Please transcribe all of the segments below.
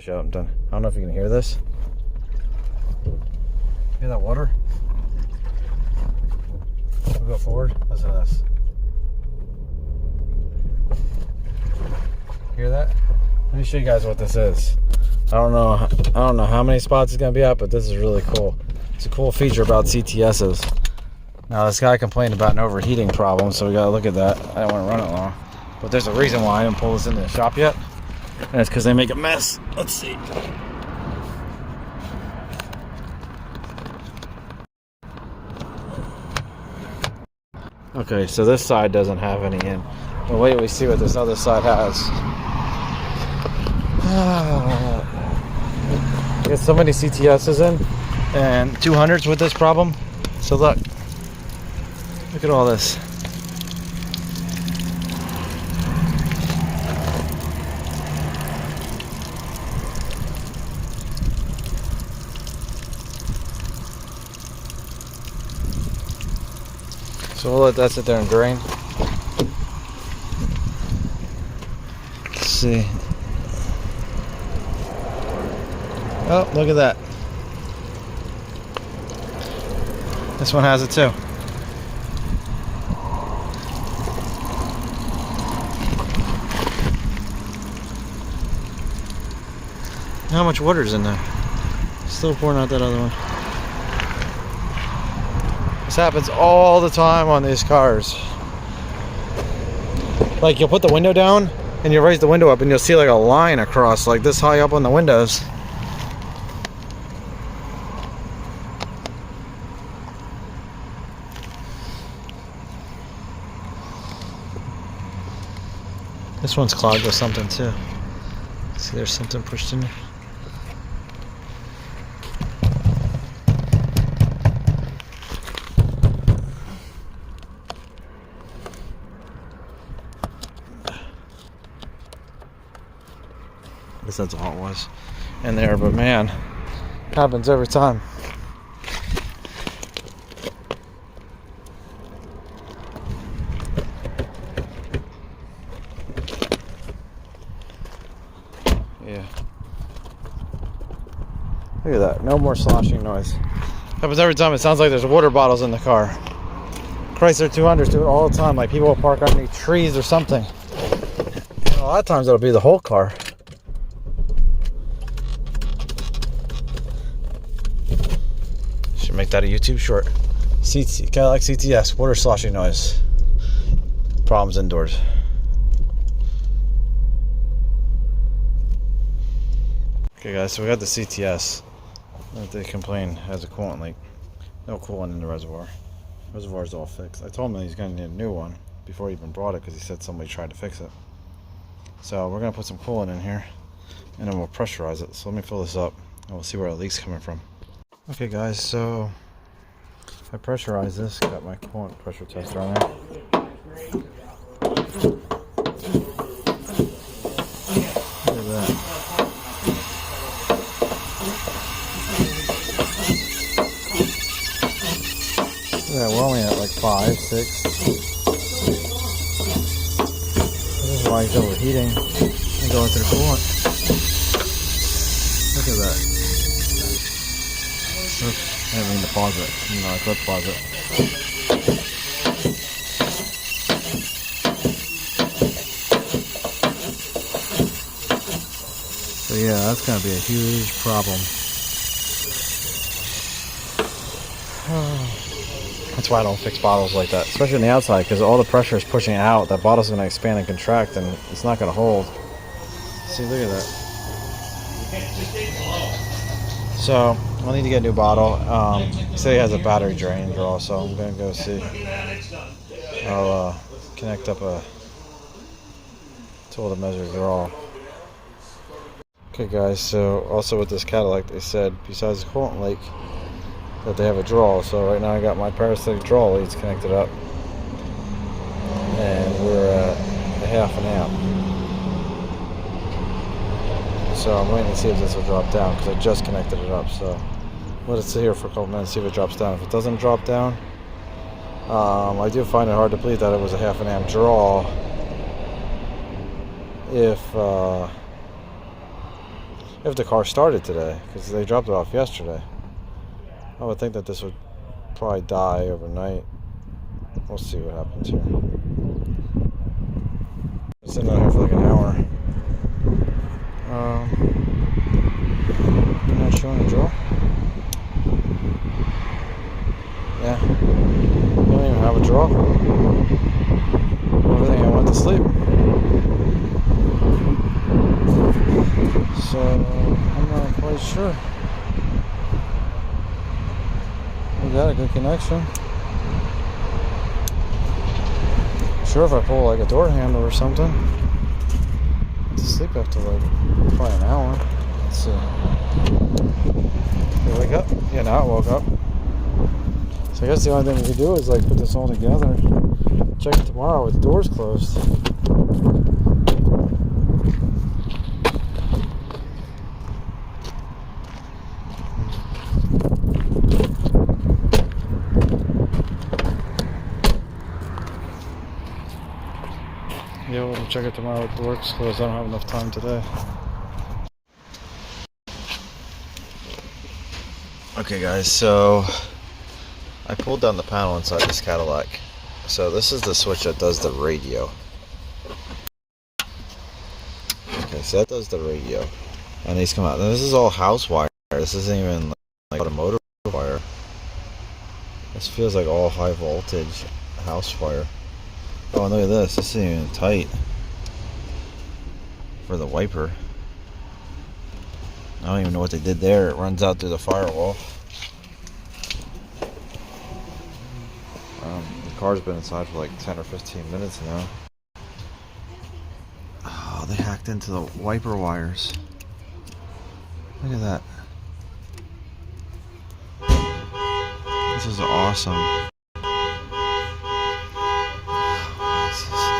Shut up, I'm done. I don't know if you can hear this. Hear that water? We'll go forward. Listen to this. Hear that? Let me show you guys what this is. I don't know how many spots it's gonna be at, but this is really cool. It's a cool feature about CTS's. Now this guy complained about an overheating problem, so we gotta look at that. I don't want to run it long, but there's a reason why I didn't pull this into the shop yet, and it's because they make a mess. Let's see. Okay, so this side doesn't have any in. But wait, we see what this other side has. Get so many CTS's in and 200s with this problem. So look at all this. So we'll let that sit there and drain. Let's see. Oh, look at that. This one has it too. How much water's in there? Still pouring out that other one. This happens all the time on these cars. Like you'll put the window down and you raise the window up and you'll see like a line across like this high up on the windows. This one's clogged with something too. See, there's something pushed in there. I guess that's all it was in there, but man, it happens every time. Yeah. Look at that. No more sloshing noise. Happens every time. It sounds like there's water bottles in the car. Chrysler 200s do it all the time. Like people will park underneath trees or something. And a lot of times it'll be the whole car. Should make that a YouTube short. Cadillac CTS. Water sloshing noise. Problems indoors. Okay guys, so we got the CTS that they complain has a coolant leak. No coolant in the reservoir. Reservoir's all fixed. I told him that he's going to need a new one before he even brought it because he said somebody tried to fix it. So we're going to put some coolant in here and then we'll pressurize it. So let me fill this up and we'll see where the leak's coming from. Okay guys, so I pressurized this. Got my coolant pressure tester on there. Look at that. Yeah, we're only at like 5, 6. This is why he's overheating and going through the coolant. Look at that. Oops, I didn't mean to pause it. No, I could pause it. So yeah, that's going to be a huge problem. That's why I don't fix bottles like that, especially on the outside, because all the pressure is pushing it out. That bottle's going to expand and contract, and it's not going to hold. See, look at that. So, I'll need to get a new bottle. He said he has a battery drain draw, so I'm going to go see. I'll connect up a tool to measure draw. Okay guys, so also with this Cadillac, they said besides the coolant leak, that they have a draw. So right now I got my Parasitic draw leads connected up and we're at a 1/2 amp. So I'm waiting to see if this will drop down because I just connected it up. So let it sit here for a couple minutes, see if it drops down. If it doesn't drop down, I do find it hard to believe that it was a 1/2 amp draw if if the car started today, because they dropped it off yesterday. I would think that this would probably die overnight. We'll see what happens here. It's sitting out here for like an hour. I'm not showing a draw. Yeah. I don't even have a draw. Everything I went to sleep. So I'm not quite sure. We got a good connection. Sure, if I pull like a door handle or something. To sleep after like probably an hour. Let's see. Did I wake up? Yeah, now I woke up. So I guess the only thing we could do is like put this all together. Check it tomorrow with the doors closed. Yeah, we'll check it tomorrow with the doors closed. I don't have enough time today. Okay guys, so I pulled down the panel inside this Cadillac. So this is the switch that does the radio. Okay, so that does the radio. And these come out. Now, this is all house wire. This isn't even like automotive wire. This feels like all high voltage house wire. Oh, and look at this. This isn't even tight for the wiper. I don't even know what they did there. It runs out through the firewall. The car's been inside for like 10 or 15 minutes now. Oh, they hacked into the wiper wires. Look at that. This is awesome.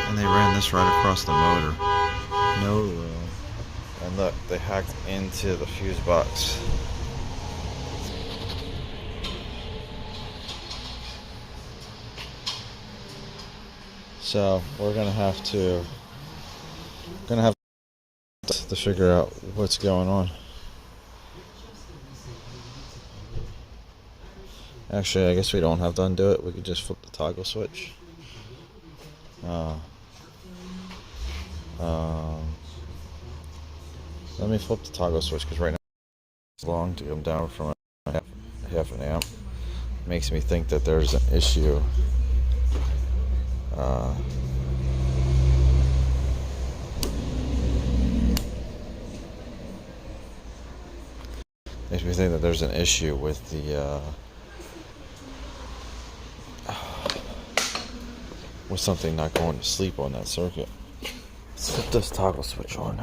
And they ran this right across the motor. No room. And look, they hacked into the fuse box. So we're gonna have to figure out what's going on. Actually, I guess we don't have to undo it. We could just flip the toggle switch. Let me flip the toggle switch because right now it's long to come down from half an amp. Makes me think that there's an issue. Makes me think that there's an issue with the with something not going to sleep on that circuit. Let's flip this toggle switch on.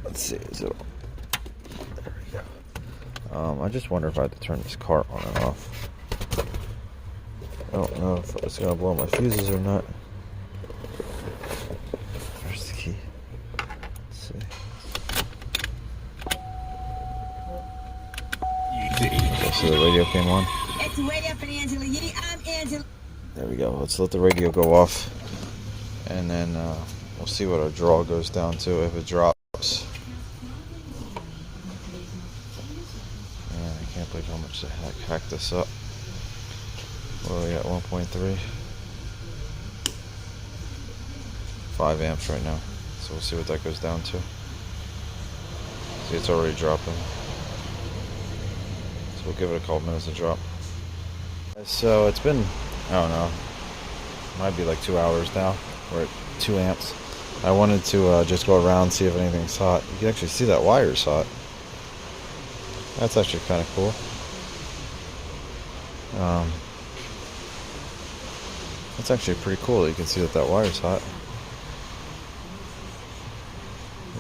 Let's see, is it on? There we go. I just wonder if I have to turn this car on and off. I don't know if it's gonna blow my fuses or not. There's the key. Let's see. Okay, so the radio came on. It's radio for Angela. I'm Angela. There we go. Let's let the radio go off, and then we'll see what our draw goes down to if it drops. Man, I can't believe how much the heck hacked this up. What are we at? 1.3. 5 amps right now. So we'll see what that goes down to. See, it's already dropping. So we'll give it a couple minutes to drop. So it's been, I don't know, might be like 2 hours now. We're at 2 amps. I wanted to just go around, see if anything's hot. You can actually see that wire's hot. That's actually kind of cool. That's actually pretty cool that you can see that wire's hot.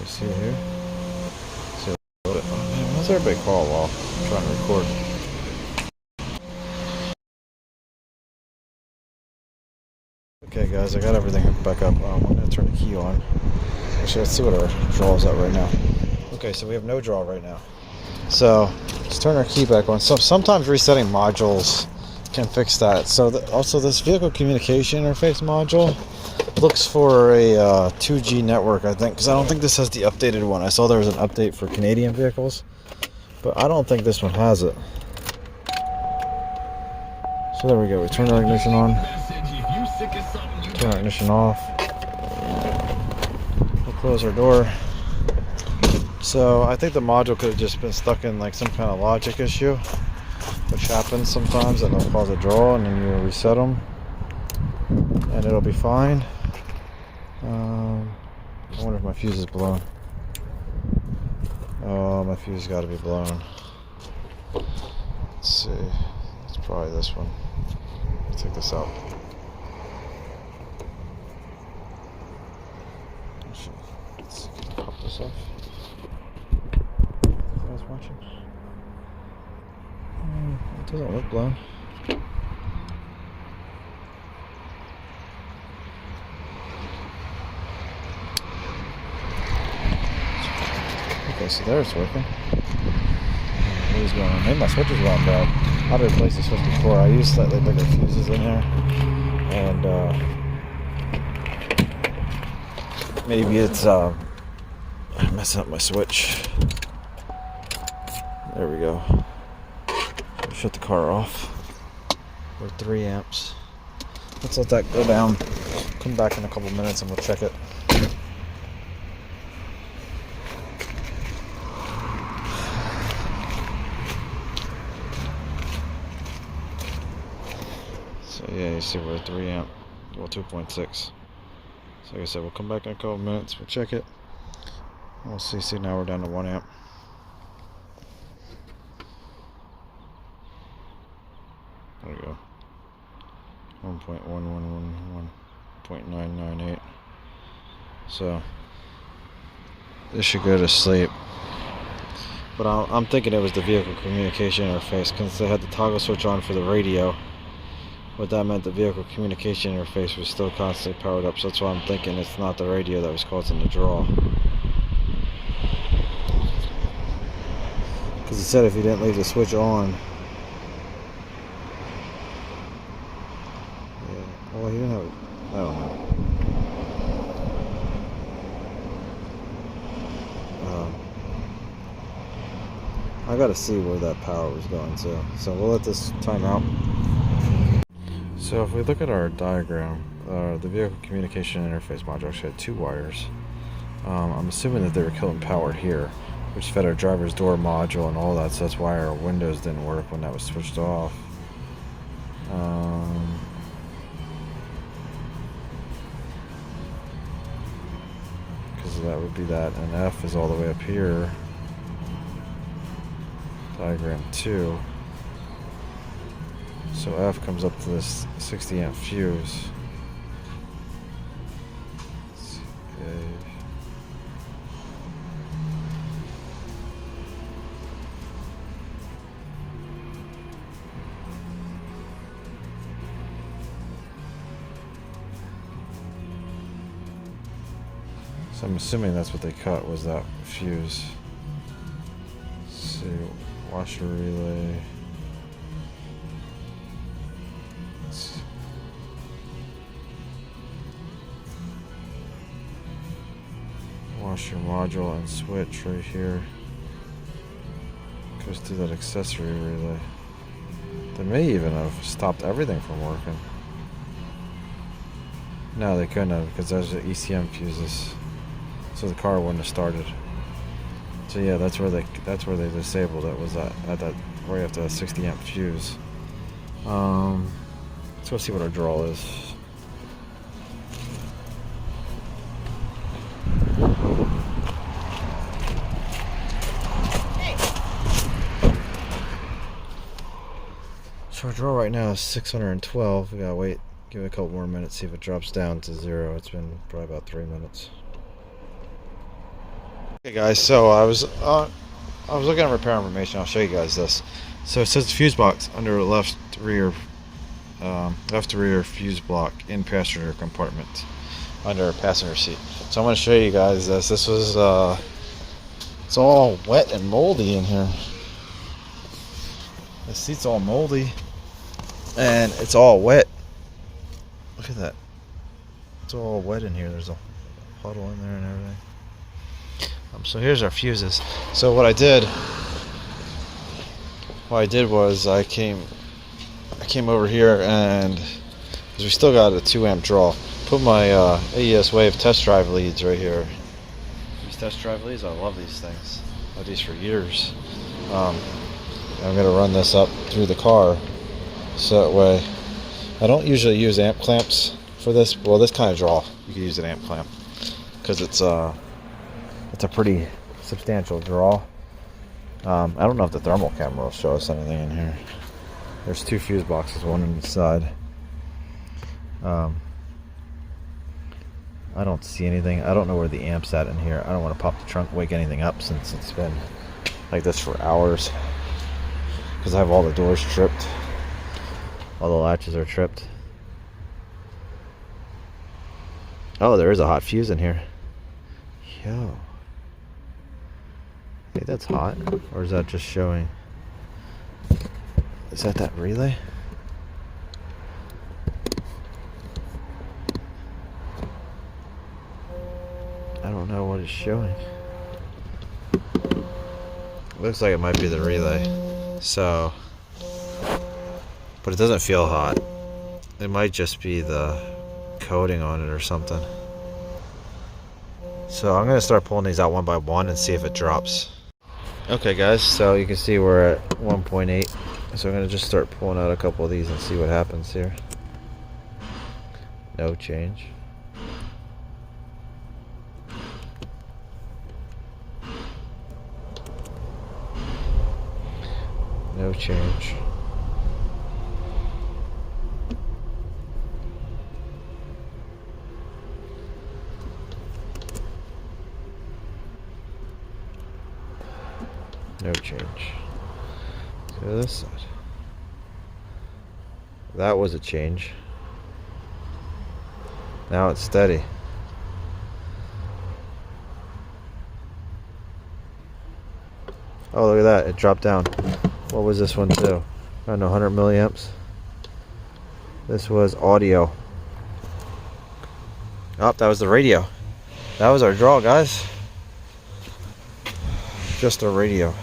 You see it here? See oh man, why's everybody call while I'm trying to record? Okay guys, I got everything back up. I'm going to turn the key on. Actually, let's see what our draw is at right now. Okay, so we have no draw right now. So, let's turn our key back on. So sometimes resetting modules can fix that. So also this vehicle communication interface module looks for a 2G network, I think, because I don't think this has the updated one. I saw there was an update for Canadian vehicles, but I don't think this one has it. So there we go. We turn the ignition on, turn our ignition off. We'll close our door. So I think the module could have just been stuck in like some kind of logic issue, which happens sometimes, and they'll cause a draw, and then you reset them, and it'll be fine. I wonder if my fuse is blown. Oh, my fuse got to be blown. Let's see. It's probably this one. Let's take this out. Let's pop this off. You guys watching? It doesn't look blown. Okay, so there it's working. What is going on? Maybe my switch is going bad. I've replaced the switch before. I used slightly bigger fuses in here, and maybe it's messing up my switch. There we go. Shut the car off. We're 3 amps. Let's let that go down. Come back in a couple minutes and we'll check it. So yeah, you see we're 3 amp, well 2.6. So like I said, we'll come back in a couple minutes, we'll check it. We'll see now we're down to 1 amp. There we go. 1.1111.998. So this should go to sleep. But I'm thinking it was the vehicle communication interface, because they had the toggle switch on for the radio. What that meant, the vehicle communication interface was still constantly powered up. So that's why I'm thinking it's not the radio that was causing the draw. Because he said if you didn't leave the switch on. Well, he didn't have it. I don't know. I gotta see where that power was going to. So we'll let this time out. So if we look at our diagram, the vehicle communication interface module actually had 2 wires. I'm assuming that they were killing power here, which fed our driver's door module and all that. So that's why our windows didn't work when that was switched off. That would be that, and F is all the way up here. Diagram 2. So F comes up to this 60 amp fuse. Okay. So I'm assuming that's what they cut, was that fuse. Let's see, washer relay. Washer module and switch right here. Goes through that accessory relay. They may even have stopped everything from working. No, they couldn't have, because those are ECM fuses. So the car wouldn't have started. So yeah, that's where they disabled it, was at that right after that 60 amp fuse. Let's go see what our draw is. So our draw right now is 612. We gotta wait, give it a couple more minutes, see if it drops down to 0. It's been probably about 3 minutes. Okay guys, so I was looking at repair information. I'll show you guys this. So it says fuse box under left rear fuse block in passenger compartment under a passenger seat. So I'm going to show you guys this. This was it's all wet and moldy in here. The seat's all moldy and it's all wet. Look at that. It's all wet in here. There's a puddle in there and everything. So here's our fuses. So what I did was I came over here, and because we still got a 2 amp draw, put my AES Wave test drive leads right here. These test drive leads, I love these things. I've had these for years. I'm gonna run this up through the car, so that way I don't usually use amp clamps for this. Well, this kind of draw you can use an amp clamp because it's a pretty substantial draw. I don't know if the thermal camera will show us anything in here. There's 2 fuse boxes, one on each side. I don't see anything. I don't know where the amp's at in here. I don't want to pop the trunk, wake anything up, since it's been like this for hours. Because I have all the doors tripped. All the latches are tripped. Oh, there is a hot fuse in here. Yo. I think that's hot. Or is that just showing? Is that relay? I don't know what it's showing. Looks like it might be the relay. So, but it doesn't feel hot. It might just be the coating on it or something. So I'm gonna start pulling these out one by one and see if it drops. Okay guys, so you can see we're at 1.8. So I'm gonna just start pulling out a couple of these and see what happens here. No change. No change. No change. Go to this side. That was a change. Now it's steady. Oh, look at that. It dropped down. What was this one too? I don't know, 100 milliamps. This was audio. Oh, that was the radio. That was our draw, guys. Just our radio.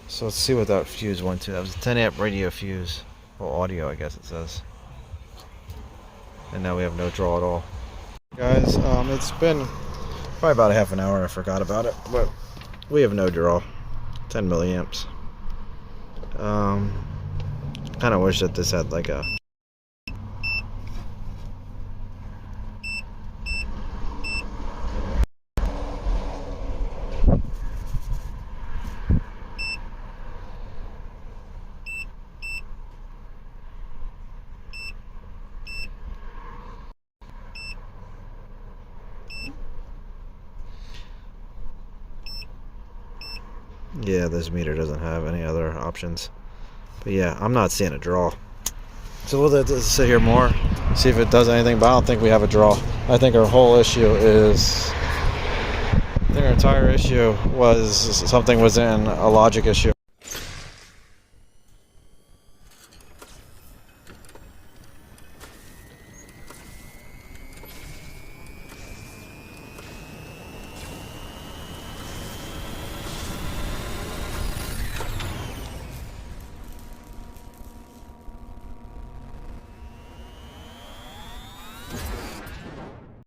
So let's see what that fuse went to. That was a 10 amp radio fuse. Well, audio, I guess it says. And now we have no draw at all. Guys, it's been probably about a half an hour. I forgot about it, but we have no draw. 10 milliamps. Kind of wish that this had like a yeah, this meter doesn't have any other options. But yeah, I'm not seeing a draw. So we'll just sit here more, see if it does anything, but I don't think we have a draw. I think our whole issue is, I think our entire issue was something was in a logic issue.